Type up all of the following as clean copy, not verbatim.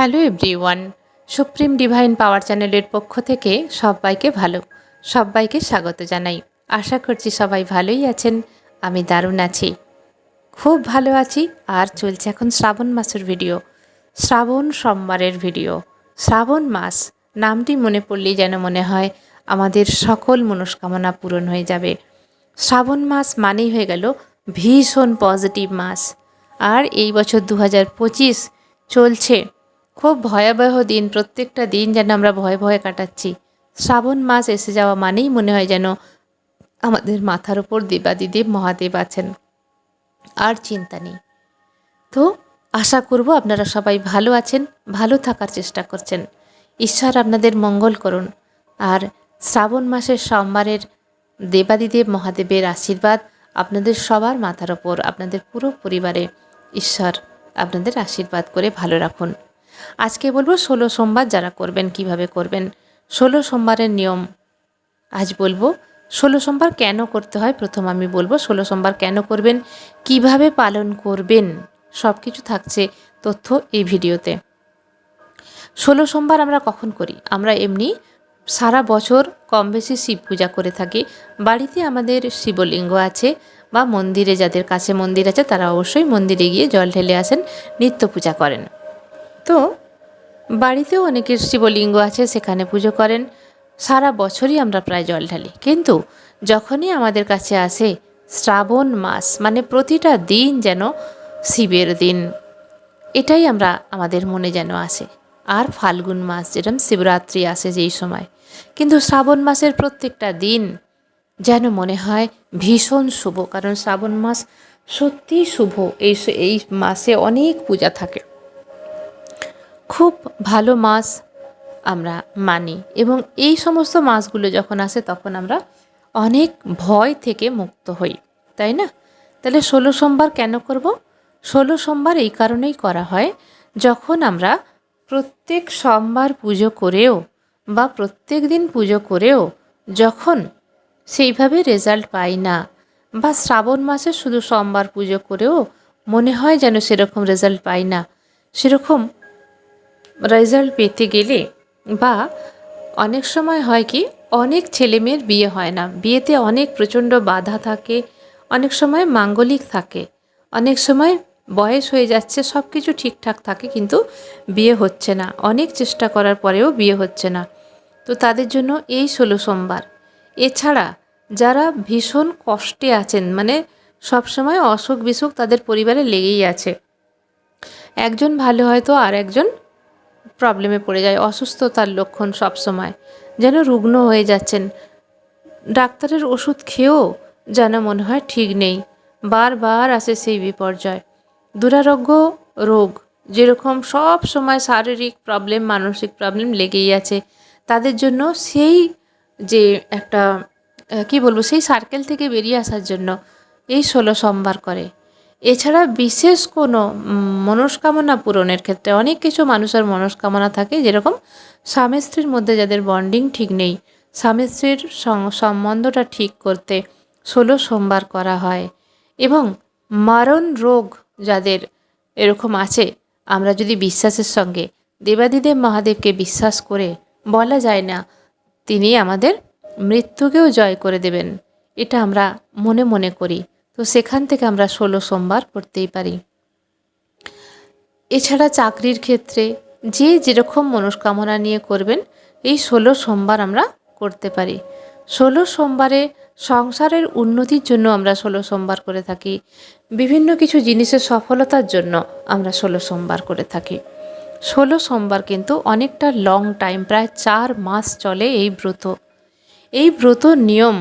Hello everyone, supreme divine পাওয়ার চ্যানেলের পক্ষ থেকে সবাইকে স্বাগত জানাই। আশা করছি সবাই ভালোই আছেন। আমি দারুণ আছি, খুব ভালো আছি। আর চলছে এখন শ্রাবণ মাসের ভিডিও, শ্রাবণ সোমবারের ভিডিও। শ্রাবণ মাস নামটি মনে পড়লেই যেন মনে হয় আমাদের সকল মনস্কামনা পূরণ হয়ে যাবে। শ্রাবণ মাস মানেই হয়ে গেল ভীষণ পজিটিভ মাস। আর এই বছর 2025 চলছে, খুব ভয়াবহ দিন, প্রত্যেকটা দিন যেন আমরা ভয়ে ভয়ে কাটাচ্ছি। শ্রাবণ মাস এসে যাওয়া মানেই মনে হয় যেন আমাদের মাথার ওপর দেবাদিদেব মহাদেব আছেন, আর চিন্তা নেই। তো আশা করব আপনারা সবাই ভালো আছেন, ভালো থাকার চেষ্টা করছেন। ঈশ্বর আপনাদের মঙ্গল করুন। আর শ্রাবণ মাসের সোমবারের দেবাদিদেব মহাদেবের আশীর্বাদ আপনাদের সবার মাথার ওপর, আপনাদের পুরো পরিবারে ঈশ্বর আপনাদের আশীর্বাদ করে ভালো রাখুন। আজকে বলবো 16 সোমবার যারা করবেন কিভাবে করবেন। 16 সোমবারের নিয়ম আজ বলবো। 16 সোমবার কেন করতে হয় প্রথম আমি বলবো। 16 সোমবার কেন করবেন, কিভাবে পালন করবেন, সব কিছু থাকছে তথ্য এই ভিডিওতে। 16 সোমবার আমরা কখন করি? আমরা এমনি সারা বছর কম বেশি শিব পূজা করে থাকি। বাড়িতে আমাদের শিবলিঙ্গ আছে, বা মন্দিরে যাদের কাছে মন্দির আছে তারা অবশ্যই মন্দিরে গিয়ে জল ঢেলে আসেন, নিত্য পূজা করেন। তো বাড়িতেও অনেকের শিবলিঙ্গ আছে, সেখানে পুজো করেন। সারা বছরই আমরা প্রায় জল ঢালি। কিন্তু যখনই আমাদের কাছে আসে শ্রাবণ মাস, মানে প্রতিটা দিন যেন শিবের দিন, এটাই আমাদের মনে যেন আসে। আর ফাল্গুন মাস যেরকম শিবরাত্রি আসে যেই সময়, কিন্তু শ্রাবণ মাসের প্রত্যেকটা দিন যেন মনে হয় ভীষণ শুভ। কারণ শ্রাবণ মাস সত্যিই শুভ। এই মাসে অনেক পূজা থাকে, খুব ভালো মাস আমরা মানি। এবং এই সমস্ত মাসগুলো যখন আসে তখন আমরা অনেক ভয় থেকে মুক্ত হই, তাই না? তাহলে 16 সোমবার কেন করব? 16 সোমবার এই কারণেই করা হয়, যখন আমরা প্রত্যেক সোমবার পুজো করেও বা প্রত্যেক দিন পুজো করেও যখন সেইভাবে রেজাল্ট পাই না, বা শ্রাবণ মাসে শুধু সোমবার পুজো করেও মনে হয় যেন সেরকম রেজাল্ট পাই না, সেরকম রেজাল্ট পেতে গেলে, বা অনেক সময় হয় কি, অনেক ছেলেমেয়ের বিয়ে হয় না, বিয়েতে অনেক প্রচণ্ড বাধা থাকে, অনেক সময় মাঙ্গলিক থাকে, অনেক সময় বয়স হয়ে যাচ্ছে, সব কিছু ঠিকঠাক থাকে কিন্তু বিয়ে হচ্ছে না, অনেক চেষ্টা করার পরেও বিয়ে হচ্ছে না। তো তাদের জন্য এই 16 সোমবার। এছাড়া যারা ভীষণ কষ্টে আছেন, মানে সবসময় অসুখ বিসুখ তাদের পরিবারে লেগেই আছে, একজন ভালো হয়তো আর একজন প্রবলেমে পড়ে যায়, অসুস্থতার লক্ষণ সবসময়, যেন রুগ্ন হয়ে যাচ্ছেন, ডাক্তারের ওষুধ খেয়েও যেন মনে হয় ঠিক নেই, বারবার আসে সেই বিপর্যয়। দুরারোগ্য রোগ, যেরকম সব সময় শারীরিক প্রবলেম মানসিক প্রবলেম লেগেই আছে, তাদের জন্য সেই যে একটা কি বলবো, সেই সার্কেল থেকে বেরিয়ে আসার জন্য এই 16 সোমবার করে। এছাড়া বিশেষ কোনো মনস্কামনা পূরণের ক্ষেত্রে অনেক কিছু মানুষের মনস্কামনা থাকে, যেরকম স্বামী স্ত্রীর মধ্যে যাদের বন্ডিং ঠিক নেই, স্বামী স্ত্রীর সম্বন্ধটা ঠিক করতে 16 সোমবার করা হয়। এবং মারণ রোগ যাদের এরকম আছে, আমরা যদি বিশ্বাসের সঙ্গে দেবাদিদেব মহাদেবকে বিশ্বাস করে, বলা যায় না তিনি আমাদের মৃত্যুকেও জয় করে দেবেন, এটা আমরা মনে মনে করি। তো সেখান থেকে আমরা 16 সোমবার করতেই পারি। এছাড়া চাকরির ক্ষেত্রে যে যেরকম মনস্কামনা নিয়ে করবেন, এই 16 সোমবার আমরা করতে পারি। 16 সোমবারে সংসারের উন্নতির জন্য আমরা 16 সোমবার করে থাকি, বিভিন্ন কিছু জিনিসের সফলতার জন্য আমরা 16 সোমবার করে থাকি। 16 সোমবার কিন্তু অনেকটা লং টাইম, প্রায় 4 মাস চলে এই ব্রত। এই ব্রত নিয়ম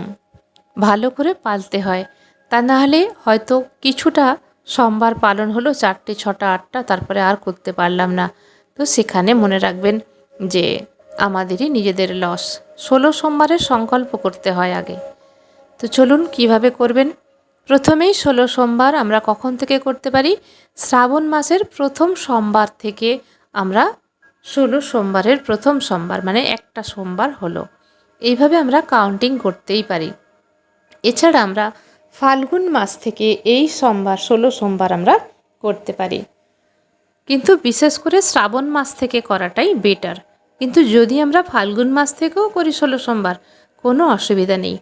ভালো করে পালতে হয়, তা না হলে হয়তো কিছুটা সোমবার পালন হলো, 4টে 6টা 8টা, তারপরে আর করতে পারলাম না। তো সেখানে মনে রাখবেন যে আমাদেরই নিজেদের লস। 16 সোমবারের সংকল্প করতে হয় আগে। তো চলুন কিভাবে করবেন। প্রথমেই 16 সোমবার আমরা কখন থেকে করতে পারি? শ্রাবণ মাসের প্রথম সোমবার থেকে আমরা 16 সোমবারের প্রথম সোমবার, মানে একটা সোমবার হলো, এইভাবে আমরা কাউন্টিং করতেই পারি। এছাড়া আমরা ফাল্গুন মাস থেকে এই সোমবার 16 সোমবার আমরা করতে পারি। কিন্তু বিশেষ করে শ্রাবণ মাস থেকে করাটাই বেটার। কিন্তু যদি আমরা ফাল্গুন মাস থেকেও করি 16 সোমবার, কোনো অসুবিধা নেই।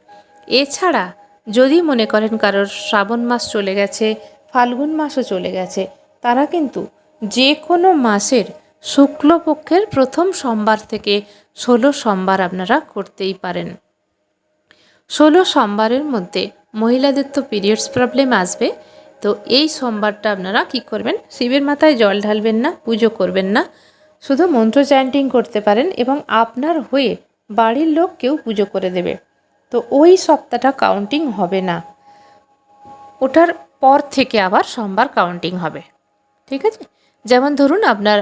এছাড়া যদি মনে করেন কারোর শ্রাবণ মাস চলে গেছে, ফাল্গুন মাসও চলে গেছে, তারা কিন্তু যে কোনো মাসের শুক্লপক্ষের প্রথম সোমবার থেকে 16 সোমবার আপনারা করতেই পারেন। 16 সোমবারের মধ্যে মহিলাদের তো পিরিয়ডস প্রবলেম আসবে, তো এই সোমবারটা আপনারা কি করবেন, শিবের মাথায় জল ঢালবেন না, পুজো করবেন না, শুধু মন্ত্র চ্যান্টিং করতে পারেন এবং আপনার হয়ে বাড়ির লোক কেউ পুজো করে দেবে। তো ওই সপ্তাহটা কাউন্টিং হবে না, ওটার পর থেকে আবার সোমবার কাউন্টিং হবে। ঠিক আছে? যেমন ধরুন আপনার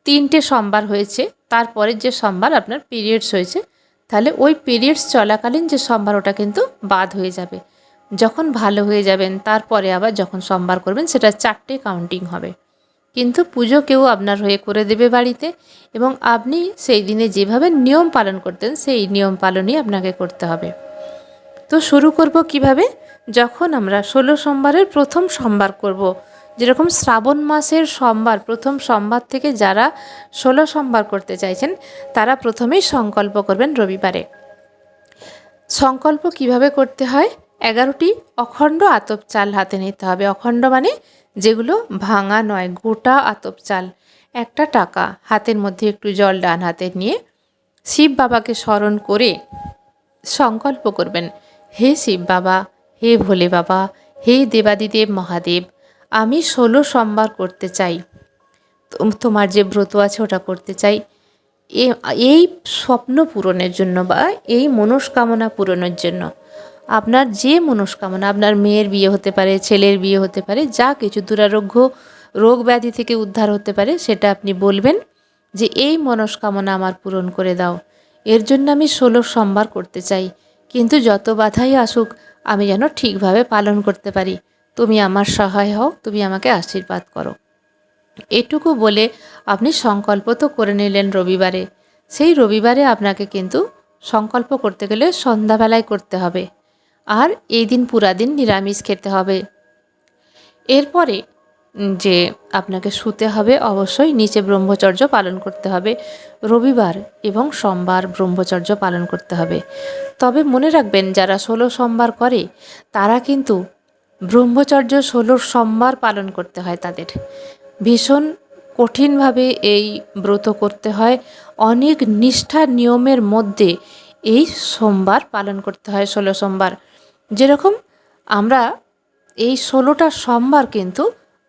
3টে সোমবার হয়েছে, তারপরের যে সোমবার আপনার পিরিয়ডস হয়েছে, তাহলে ওই পিরিয়ডস চলাকালীন যে সোমবার ওটা কিন্তু বাদ হয়ে যাবে। যখন ভালো হয়ে যাবেন তারপরে আবার যখন সোমবার করবেন সেটা 4টে কাউন্টিং হবে। কিন্তু পুজো কেউ আপনার হয়ে করে দেবে বাড়িতে, এবং আপনি সেই দিনে যেভাবে নিয়ম পালন করতেন সেই নিয়ম পালনই আপনাকে করতে হবে। তো শুরু করব কিভাবে? যখন আমরা 16 সোমবারের প্রথম সোমবার করব, যেরকম শ্রাবণ মাসের সোমবার প্রথম সোমবার থেকে যারা 16 সোমবার করতে চাইছেন তারা প্রথমেই সংকল্প করবেন রবিবারে। সংকল্প কিভাবে করতে হয়? 11টি অখণ্ড আতপ চাল হাতে নিতে হবে। অখণ্ড মানে যেগুলো ভাঙা নয়, গোটা আতপ চাল। 1 টাকা হাতের মধ্যে একটু জল ডান হাতে নিয়ে শিব বাবাকে স্মরণ করে সংকল্প করবেন, হে শিব বাবা, হে ভোলে বাবা, হে দেবাদিদেব মহাদেব, আমি 16 সোমবার করতে চাই, তোমার যে ব্রত আছে ওটা করতে চাই, এই স্বপ্ন পূরণের জন্য বা এই মনস্কামনা পূরণের জন্য। আপনার যে মনস্কামনা, আপনার মেয়ের বিয়ে হতে পারে, ছেলের বিয়ে হতে পারে, যা কিছু দুরারোগ্য রোগ ব্যাধি থেকে উদ্ধার হতে পারে, সেটা আপনি বলবেন যে এই মনস্কামনা আমার পূরণ করে দাও, এর জন্য আমি 16 সোমবার করতে চাই, কিন্তু যত বাধাই আসুক আমি যেন ঠিকভাবে পালন করতে পারি, তুমি আমার সহায় হও, তুমি আমাকে আশীর্বাদ করো। এটুকু বলে আপনি সংকল্প তো করে নিলেন রবিবারে। সেই রবিবারে আপনাকে কিন্তু সংকল্প করতে গেলে সন্ধ্যাবেলায় করতে হবে, আর এই দিন পুরা দিন নিরামিষ খেতে হবে। এরপরে যে আপনাকে শুতে হবে, অবশ্যই নিচে ব্রহ্মচর্য পালন করতে হবে। রবিবার এবং সোমবার ব্রহ্মচর্য পালন করতে হবে। তবে মনে রাখবেন, যারা 16 সোমবার করে তারা কিন্তু ব্রহ্মচর্য 16 সোমবার পালন করতে হয়, তাদের ভীষণ কঠিনভাবে এই ব্রত করতে হয়। অনেক নিষ্ঠার নিয়মের মধ্যে এই সোমবার পালন করতে হয়, 16 সোমবার। যেরকম আমরা এই 16টা সোমবার কিন্তু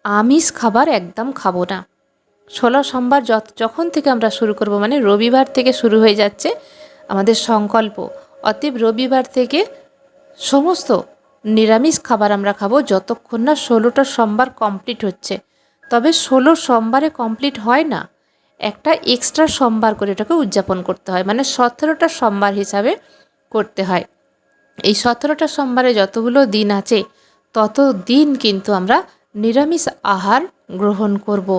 আমিষ খাবার একদম খাবো না। 16 সোমবার যখন থেকে আমরা শুরু করব, মানে রবিবার থেকে শুরু হয়ে যাচ্ছে আমাদের সংকল্প। অতএব রবিবার থেকে সমস্ত নিরামিষ খাবার আমরা খাবো যতক্ষণ না 16টা সোমবার কমপ্লিট হচ্ছে। তবে 16 সোমবারে কমপ্লিট হয় না, একটা এক্সট্রা সোমবার করে এটাকে উদযাপন করতে হয়, মানে 17টা সোমবার হিসাবে করতে হয়। এই 17টা সোমবারে যতগুলো দিন আছে তত দিন কিন্তু আমরা নিরামিষ আহার গ্রহণ করব,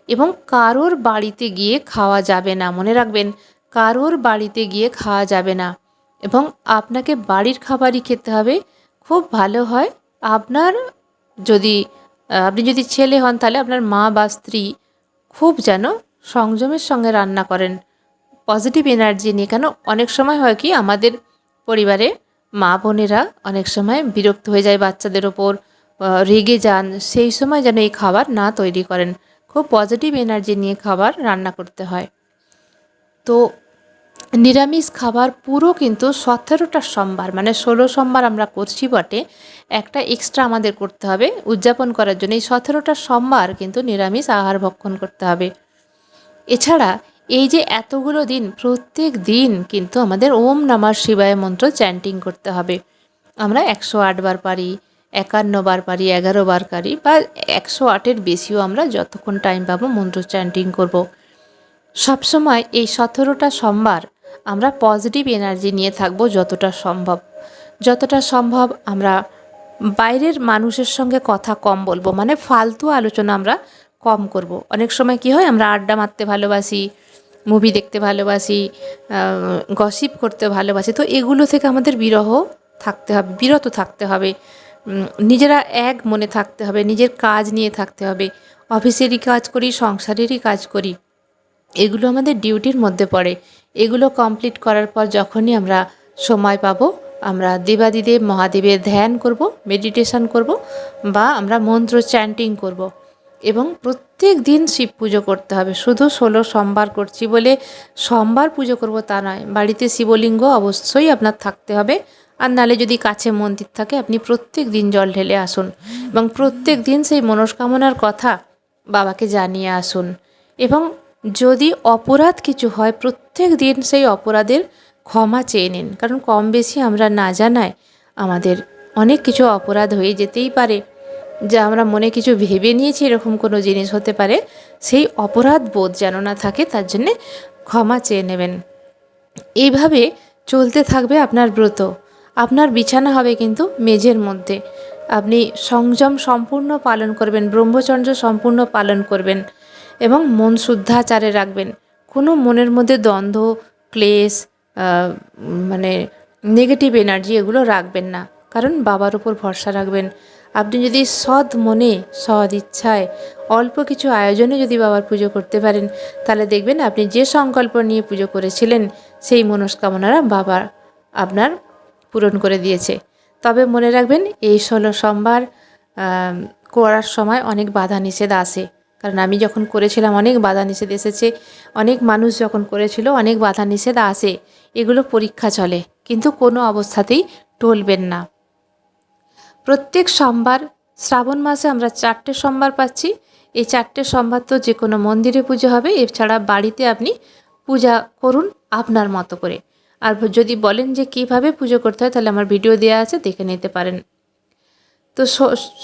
এবং কারোর বাড়িতে গিয়ে খাওয়া যাবে না। মনে রাখবেন, কারোর বাড়িতে গিয়ে খাওয়া যাবে না, এবং আপনাকে বাড়ির খাবারই খেতে হবে। খুব ভালো হয় আপনার যদি আপনি যদি ছেলে হন তাহলে আপনার মা বা স্ত্রী খুব যেন সংযমের সঙ্গে রান্না করেন, পজিটিভ এনার্জি নিয়ে। কেন অনেক সময় হয় কি, আমাদের পরিবারে মা বোনেরা অনেক সময় বিরক্ত হয়ে যায় বাচ্চাদের ওপর, রেগে যান, সেই সময় যেন এই খাবার না তৈরি করেন। খুব পজিটিভ এনার্জি নিয়ে খাবার রান্না করতে হয়। তো নিরামিষ খাবার পুরো কিন্তু 17টা সোমবার, মানে 16 সোমবার আমরা করছি বটে, একটা এক্সট্রা আমাদের করতে হবে উদযাপন করার জন্য। এই 17টা সোমবার কিন্তু নিরামিষ আহার ভক্ষণ করতে হবে। এছাড়া এই যে এতগুলো দিন, প্রত্যেক দিন কিন্তু আমাদের ওম নমঃ শিবায় মন্ত্র চ্যান্টিং করতে হবে। আমরা 108 বার পারি, 51 বার পারি, 11 বার পারি, বা 108-এর বেশিও আমরা যতক্ষণ টাইম পাবো মন্ত্র চ্যান্টিং করব। সবসময় এই 17টা সোমবার আমরা পজিটিভ এনার্জি নিয়ে থাকবো যতটা সম্ভব আমরা বাইরের মানুষের সঙ্গে কথা কম বলবো, মানে ফালতু আলোচনা আমরা কম করব। অনেক সময় কি হয়, আমরা আড্ডা মারতে ভালোবাসি, মুভি দেখতে ভালোবাসি, গসিপ করতে ভালোবাসি। তো এগুলো থেকে আমাদের বিরত থাকতে হবে। নিজেরা এক মনে থাকতে হবে, নিজের কাজ নিয়ে থাকতে হবে। অফিসেরই কাজ করি, সংসারেরই কাজ করি, এগুলো আমাদের ডিউটির মধ্যে পড়ে। এগুলো কমপ্লিট করার পর যখনই আমরা সময় পাবো, আমরা দেবাদিদেব মহাদেবের ধ্যান করব, মেডিটেশন করব, বা আমরা মন্ত্র চ্যান্টিং করব। এবং প্রত্যেক দিন শিব পুজো করতে হবে। শুধু 16 সোমবার করছি বলে সোমবার পুজো করব তা নয়। বাড়িতে শিবলিঙ্গ অবশ্যই আপনার থাকতে হবে। আর নালে যদি কাছে মন্দির থাকে, আপনি প্রত্যেক দিন জল ঢেলে আসুন এবং প্রত্যেক দিন সেই মনস্কামনার কথা বাবাকে জানিয়ে আসুন। এবং যদি অপরাধ কিছু হয়, প্রত্যেক দিন সেই অপরাধের ক্ষমা চেয়ে নিন। কারণ কম বেশি আমরা না জানায় আমাদের অনেক কিছু অপরাধ হয়ে যেতেই পারে, যা আমরা মনে কিছু ভেবে নিয়েছি এরকম কোনো জিনিস হতে পারে। সেই অপরাধ বোধ যেন না থাকে, তার জন্যে ক্ষমা চেয়ে নেবেন। এইভাবে চলতে থাকবে আপনার ব্রত। আপনার বিছানা হবে কিন্তু মেঝের মধ্যে। আপনি সংযম সম্পূর্ণ পালন করবেন, ব্রহ্মচর্য সম্পূর্ণ পালন করবেন এবং মন শুদ্ধাচারে রাখবেন। কোনো মনের মধ্যে দ্বন্দ্ব, ক্লেশ, মানে নেগেটিভ এনার্জি এগুলো রাখবেন না। কারণ বাবার উপর ভরসা রাখবেন। আপনি যদি সৎ মনে, সৎ ইচ্ছায়, অল্প কিছু আয়োজনে যদি বাবার পুজো করতে পারেন, তাহলে দেখবেন আপনি যে সংকল্প নিয়ে পুজো করেছিলেন সেই মনস্কামনারা বাবা আপনার পূরণ করে দিয়েছে। তবে মনে রাখবেন, এই 16 সোমবার করার সময় অনেক বাধা নিষেধ আসে। কারণ আমি যখন করেছিলাম অনেক বাধা নিষেধ এসেছে, অনেক মানুষ যখন করেছিল অনেক বাধা নিষেধ আসে। এগুলো পরীক্ষা চলে, কিন্তু কোনো অবস্থাতেই টলবেন না। প্রত্যেক সোমবার, শ্রাবণ মাসে আমরা 4টে সোমবার পাচ্ছি। এই 4টে সোমবার তো যে কোনো মন্দিরে পুজো হবে, এছাড়া বাড়িতে আপনি পূজা করুন আপনার মতো করে। আর যদি বলেন যে কীভাবে পুজো করতে হয়, তাহলে আমার ভিডিও দেওয়া আছে, দেখে নিতে পারেন। তো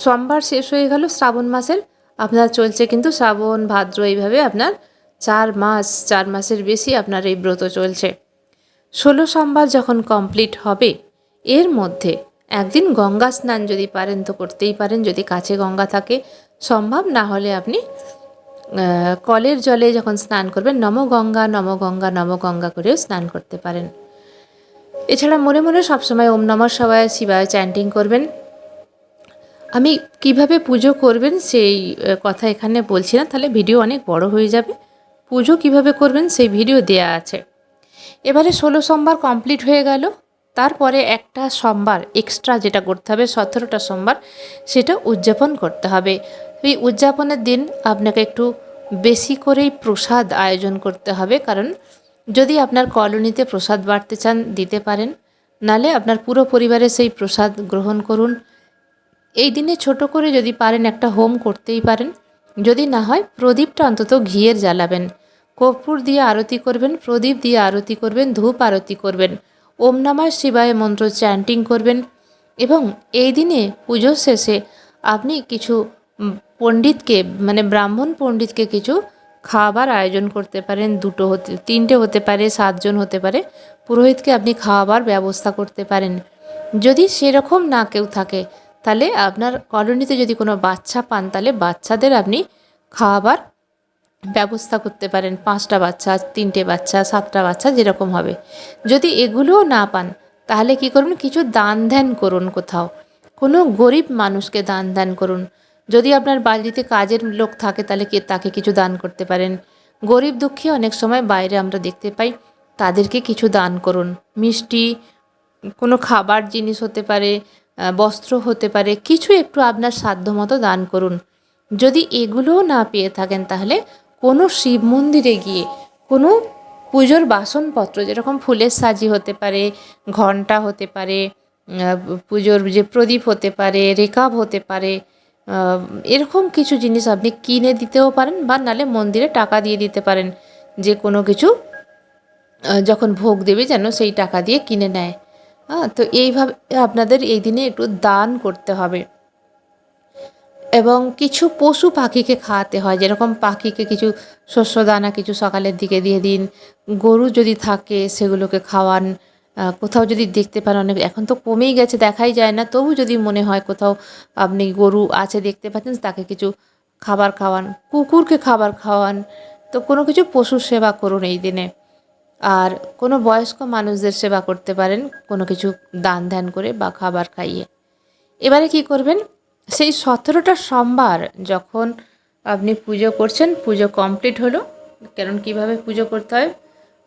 সোমবার শেষ হয়ে গেল শ্রাবণ মাসের। আপনার চলছে কিন্তু শ্রাবণ, ভাদ্র, এইভাবে আপনার 4 মাসের বেশি আপনার এই ব্রত চলছে। 16 সোমবার যখন কমপ্লিট হবে, এর মধ্যে একদিন গঙ্গা স্নান যদি পারেন তো করতেই পারেন, যদি কাছে গঙ্গা থাকে। সম্ভব না হলে আপনি কলের জলে যখন স্নান করবেন, নম গঙ্গা নম গঙ্গা নম গঙ্গা করেও স্নান করতে পারেন। এছাড়া মনে মনে সবসময় ওম নমঃ শিবায় শিবায় চ্যান্টিং করবেন। আমি কিভাবে পুজো করবেন সেই কথা এখানে বলছি না, তাহলে ভিডিও অনেক বড় হয়ে যাবে। পুজো কিভাবে করবেন সেই ভিডিও দেয়া আছে। এবারে 16 সোমবার কমপ্লিট হয়ে গেল। তারপরে একটা সোমবার এক্সট্রা যেটা করতে হবে, 17টা সোমবার, সেটা উদযাপন করতে হবে। এই উদযাপনের দিন আপনাকে একটু বেশি করেই প্রসাদ আয়োজন করতে হবে। কারণ যদি আপনার কলোনিতে প্রসাদ বাড়তে চান, দিতে পারেন, নালে আপনার পুরো পরিবারে সেই প্রসাদ গ্রহণ করুন। এই দিনে ছোট করে যদি পারেন একটা হোম করতেই পারেন। যদি না হয় প্রদীপটা অন্তত ঘিয়ের জ্বালাবেন, কর্পূর দিয়ে আরতি করবেন, প্রদীপ দিয়ে আরতি করবেন, ধূপ আরতি করবেন, ওম নমঃ শিবায় মন্ত্র চ্যান্টিং করবেন। এবং এই দিনে পুজোর শেষে আপনি কিছু পণ্ডিতকে, মানে ব্রাহ্মণ পণ্ডিতকে কিছু খাওয়াবার আয়োজন করতে পারেন। 2টো হতে 3টে হতে পারে, 7 জন হতে পারে, পুরোহিতকে আপনি খাওয়াবার ব্যবস্থা করতে পারেন। যদি সেরকম না কেউ থাকে, তাহলে আপনার কলোনিতে যদি কোনো বাচ্চা পান, তাহলে বাচ্চাদের আপনি খাওয়াবার ব্যবস্থা করতে পারেন। 5টা বাচ্চা, 3টে বাচ্চা, 7টা বাচ্চা, যেরকম হবে। যদি এগুলোও না পান, তাহলে কি করুন, কিছু দান ধ্যান করুন, কোথাও কোনো গরিব মানুষকে দান ধ্যান করুন। যদি আপনার বাড়িতে কাজের লোক থাকে, তাহলে তাকে কিছু দান করতে পারেন। গরিব দুঃখী অনেক সময় বাইরে আমরা দেখতে পাই, তাদেরকে কিছু দান করুন। মিষ্টি, কোনো খাবার জিনিস হতে পারে, বস্ত্র হতে পারে, কিছু একটু আপনার সাধ্যমতো দান করুন। যদি এগুলোও না পেয়ে থাকেন, তাহলে কোনো শিব মন্দিরে গিয়ে কোনো পুজোর বাসনপত্র, যেরকম ফুলের সাজি হতে পারে, ঘণ্টা হতে পারে, পুজোর যে প্রদীপ হতে পারে, রেকাব হতে পারে, এরকম কিছু জিনিস আপনি কিনে দিতেও পারেন, বা নালে মন্দিরে টাকা দিয়ে দিতে পারেন। যে কোনো কিছু যখন ভোগ দেবে যেন সেই টাকা দিয়ে কিনে নেয়। তো এইভাবে আপনাদের এই দিনে একটু দান করতে হবে। এবং কিছু পশু পাখিকে খাওয়াতে হয়, যেরকম পাখিকে কিছু শস্য দানা কিছু সকালের দিকে দিয়ে দিন। গরু যদি থাকে সেগুলোকে খাওয়ান। কোথাও যদি দেখতে পান, অনেক এখন তো কমেই গেছে, দেখাই যায় না, তবু যদি মনে হয় কোথাও আপনি গরু আছে দেখতে পাচ্ছেন, তাকে কিছু খাবার খাওয়ান, কুকুরকে খাবার খাওয়ান। তো কোনো কিছু পশুর সেবা করুন এই দিনে। আর কোনো বয়স্ক মানুষদের সেবা করতে পারেন কোনো কিছু দান ধ্যান করে বা খাবার খাইয়ে। এবারে কি করবেন, সেই 17টা সোমবার যখন আপনি পুজো করছেন, পুজো কমপ্লিট হলো। কারণ কিভাবে পুজো করতে হয়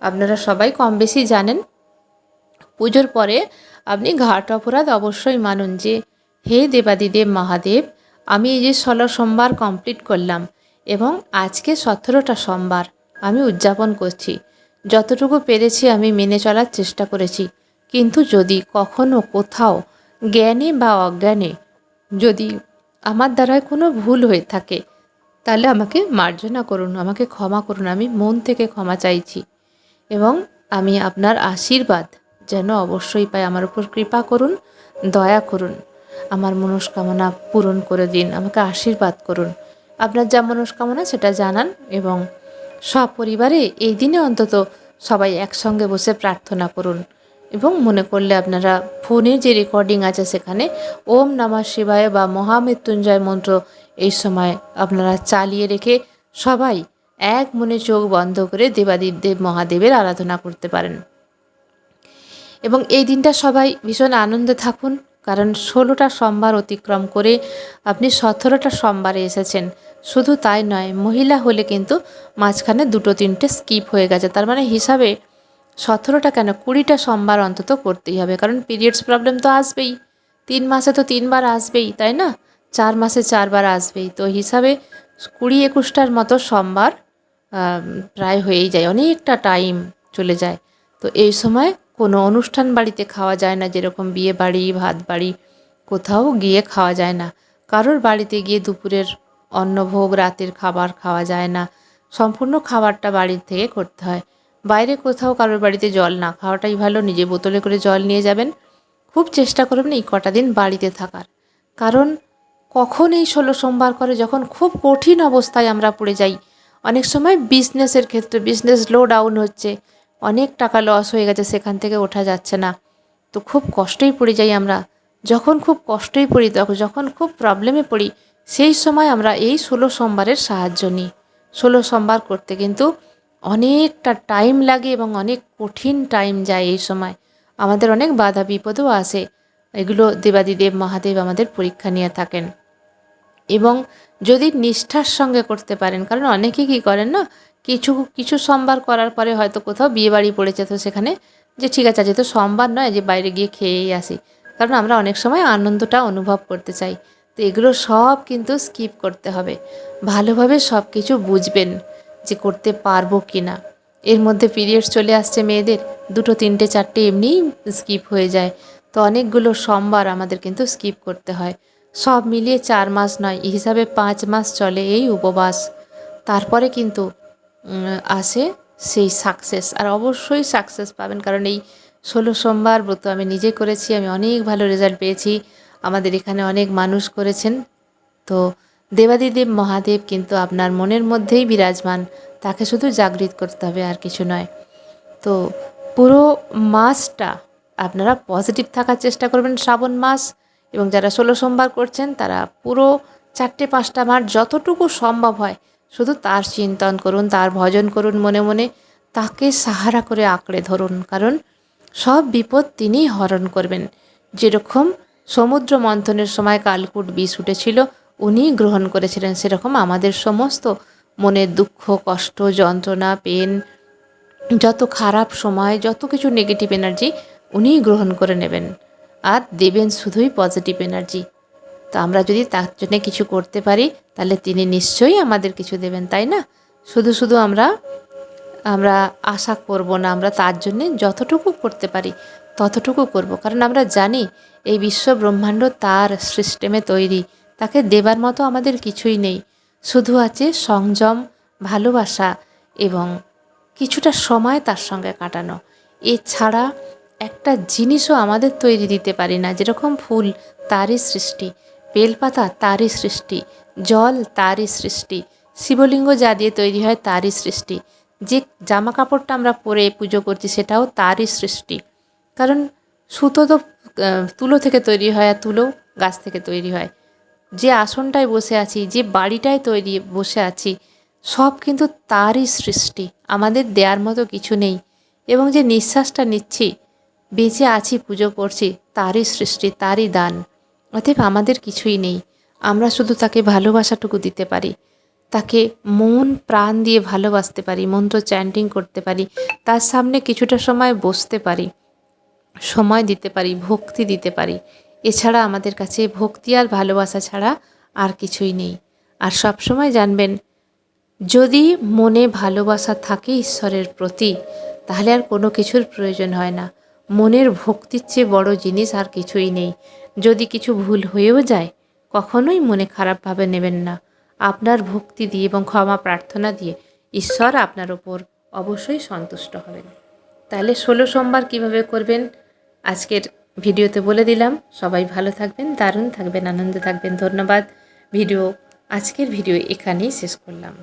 আপনারা সবাই কম বেশি জানেন। পুজোর পরে আপনি ঘাট অপরাধ অবশ্যই মানুন যে হে দেবাদিদেব মহাদেব, আমি এই যে 16 সোমবার কমপ্লিট করলাম এবং আজকে 17টা সোমবার আমি উদযাপন করছি। যতটুকু পেরেছি আমি মেনে চলার চেষ্টা করেছি, কিন্তু যদি কখনো কোথাও জ্ঞানে বা অজ্ঞানে যদি আমার দ্বারায় কোনো ভুল হয়ে থাকে তাহলে আমাকে মার্জনা করুন, আমাকে ক্ষমা করুন, আমি মন থেকে ক্ষমা চাইছি। এবং আমি আপনার আশীর্বাদ যেন অবশ্যই পাই। আমার উপর কৃপা করুন, দয়া করুন, আমার মনস্কামনা পূরণ করে দিন, আমাকে আশীর্বাদ করুন। আপনার যা মনস্কামনা সেটা জানান এবং সপরিবারে এই দিনে অন্তত সবাই একসঙ্গে বসে প্রার্থনা করুন। এবং মনে করলে আপনারা ফোনের যে রেকর্ডিং আছে সেখানে ওম নমঃ শিবায় বা মহামৃত্যুঞ্জয় মন্ত্র এই সময় আপনারা চালিয়ে রেখে সবাই এক মনে চোখ বন্ধ করে দেবাদিদেব মহাদেবের আরাধনা করতে পারেন। এবং এই দিনটা সবাই ভীষণ আনন্দে থাকুন, কারণ 16টা সোমবার অতিক্রম করে আপনি 17টা সোমবারে এসেছেন। শুধু তাই নয়, মহিলা হলে কিন্তু মাঝখানে 2-3টে স্কিপ হয়ে গেছে, তার মানে হিসাবে 17টা কেন 20টা সোমবার অন্তত করতেই হবে। কারণ পিরিয়ডস প্রবলেম তো আসবেই, 3 মাসে তো 3বার আসবেই, তাই না? 4 মাসে 4বার আসবেই, তো হিসাবে 20-21টার মতো সোমবার প্রায় হয়েই যায়, অনেকটা টাইম চলে যায়। তো এই সময় কোনো অনুষ্ঠান বাড়িতে খাওয়া যায় না, যেরকম বিয়ে বাড়ি, ভাত বাড়ি, কোথাও গিয়ে খাওয়া যায় না। কারোর বাড়িতে গিয়ে দুপুরের অন্নভোগ, রাতের খাবার খাওয়া যায় না। সম্পূর্ণ খাবারটা বাড়ির থেকে করতে হয়। বাইরে কোথাও কারোর বাড়িতে জল না খাওয়াটাই ভালো, নিজে বোতলে করে জল নিয়ে যাবেন। খুব চেষ্টা করবেন এই কটা দিন বাড়িতে থাকার। কারণ কখন এই 16 সোমবার করে যখন খুব কঠিন অবস্থায় আমরা পড়ে যাই। অনেক সময় বিজনেসের ক্ষেত্রে বিজনেস লো ডাউন হচ্ছে, অনেক টাকা লস হয়ে গেছে, সেখান থেকে ওঠা যাচ্ছে না, তো খুব কষ্টই পড়ে যাই আমরা। যখন খুব কষ্টই পড়ি, যখন খুব প্রবলেমে পড়ি, সেই সময় আমরা এই 16 সোমবারের সাহায্য নিই। 16 সোমবার করতে কিন্তু অনেকটা টাইম লাগে এবং অনেক কঠিন টাইম যায়। এই সময় আমাদের অনেক বাধা বিপদও আসে, এগুলো দেবাদিদেব মহাদেব আমাদের পরীক্ষা নিয়ে থাকেন। এবং যদি নিষ্ঠার সঙ্গে করতে পারেন, কারণ অনেকেই কী করেন না, কিছু কিছু সোমবার করার পরে হয়তো কোথাও বিয়েবাড়ি পড়েছে, তো সেখানে যে ঠিক আছে আজকে তো সোমবার নয়, যে বাইরে গিয়ে খেয়েই আসি। কারণ আমরা অনেক সময় আনন্দটা অনুভব করতে চাই, তো এগুলো সব কিন্তু স্কিপ করতে হবে। ভালোভাবে সব কিছু বুঝবেন যে করতে পারবো কি না। এর মধ্যে পিরিয়ডস চলে আসছে মেয়েদের, 2, 3, 4টে এমনিই স্কিপ হয়ে যায়, তো অনেকগুলো সোমবার আমাদের কিন্তু স্কিপ করতে হয়। সব মিলিয়ে 4 মাস নয়, এই হিসাবে 5 মাস চলে এই উপবাস। তারপরে কিন্তু আসে সেই সাকসেস, আর অবশ্যই সাকসেস পাবেন। কারণ এই 16 সোমবার ব্রত আমি নিজে করেছি, আমি অনেক ভালো রেজাল্ট পেয়েছি, আমাদের এখানে অনেক মানুষ করেছেন। তো দেবাদিদেব মহাদেব কিন্তু আপনার মনের মধ্যেই বিরাজমান, তাকে শুধু জাগৃত করতে হবে, আর কিছু নয়। তো পুরো মাসটা আপনারা পজিটিভ থাকার চেষ্টা করবেন, শ্রাবণ মাস। এবং যারা 16 সোমবার করছেন তারা পুরো 4-5টা মাস যতটুকু সম্ভব হয় শুধু তার চিন্তন করুন, তার ভজন করুন মনে মনে, তাকে সাহারা করে আঁকড়ে ধরুন, কারণ সব বিপদ তিনিই হরণ করবেন। যেরকম সমুদ্র মন্থনের সময় কালকূট বিষ উঠেছিল, উনিই গ্রহণ করেছিলেন, সেরকম আমাদের সমস্ত মনের দুঃখ, কষ্ট, যন্ত্রণা, পেন, যত খারাপ সময়, যত কিছু নেগেটিভ এনার্জি উনিই গ্রহণ করে নেবেন, আর দেবেন শুধুই পজিটিভ এনার্জি। তো আমরা যদি তার জন্য কিছু করতে পারি তাহলে তিনি নিশ্চয়ই আমাদের কিছু দেবেন, তাই না? শুধু শুধু আমরা আমরা আশা করব না, আমরা তার জন্যে যতটুকু করতে পারি ততটুকু করব। কারণ আমরা জানি এই বিশ্ব ব্রহ্মাণ্ড তার সিস্টেমে তৈরি, তাকে দেবার মতো আমাদের কিছুই নেই। শুধু আছে সংযম, ভালোবাসা এবং কিছুটা সময় তার সঙ্গে কাটানো। এছাড়া একটা জিনিসও আমাদের তৈরি দিতে পারি না। যেরকম ফুল তারই সৃষ্টি, বেলপাতা তারই সৃষ্টি, জল তারই সৃষ্টি, শিবলিঙ্গ যা দিয়ে তৈরি হয় তারই সৃষ্টি, যে জামা কাপড়টা আমরা পরে পুজো করছি সেটাও তারই সৃষ্টি। কারণ সুতো তো তুলো থেকে তৈরি হয়, আর তুলো গাছ থেকে তৈরি হয়। যে আসনটায় বসে আছি, যে বাড়িটায় তৈরি বসে আছি, সব কিন্তু তারই সৃষ্টি, আমাদের দেওয়ার মতো কিছু নেই। এবং যে নিঃশ্বাসটা নিচ্ছি, বেঁচে আছি, পুজো করছি, তারই সৃষ্টি, তারই দান। অতএব আমাদের কিছুই নেই, আমরা শুধু তাকে ভালোবাসাটুকু দিতে পারি। তাকে মন প্রাণ দিয়ে ভালোবাসতে পারি, মন্ত্র চ্যান্টিং করতে পারি, তার সামনে কিছুটা সময় বসতে পারি, সময় দিতে পারি, ভক্তি দিতে পারি, এছাড়া আমাদের কাছে ভক্তি আর ভালোবাসা ছাড়া আর কিছুই নেই। আর সব সময় জানবেন, যদি মনে ভালোবাসা থাকে ঈশ্বরের প্রতি, তাহলে আর কোনো কিছুর প্রয়োজন হয় না। মনের ভক্তির চেয়ে বড় জিনিস আর কিছুই নেই। যদি কিছু ভুল হয়েও যায়, কখনোই মনে খারাপভাবে নেবেন না। আপনার ভক্তি দিয়ে এবং ক্ষমা প্রার্থনা দিয়ে ঈশ্বর আপনার ওপর অবশ্যই সন্তুষ্ট হবেন। তাহলে 16 সোমবার কিভাবে করবেন আজকের ভিডিওতে বলে দিলাম। সবাই ভালো থাকবেন, দারুণ থাকবেন, আনন্দে থাকবেন। ধন্যবাদ। আজকের ভিডিও এখানেই শেষ করলাম।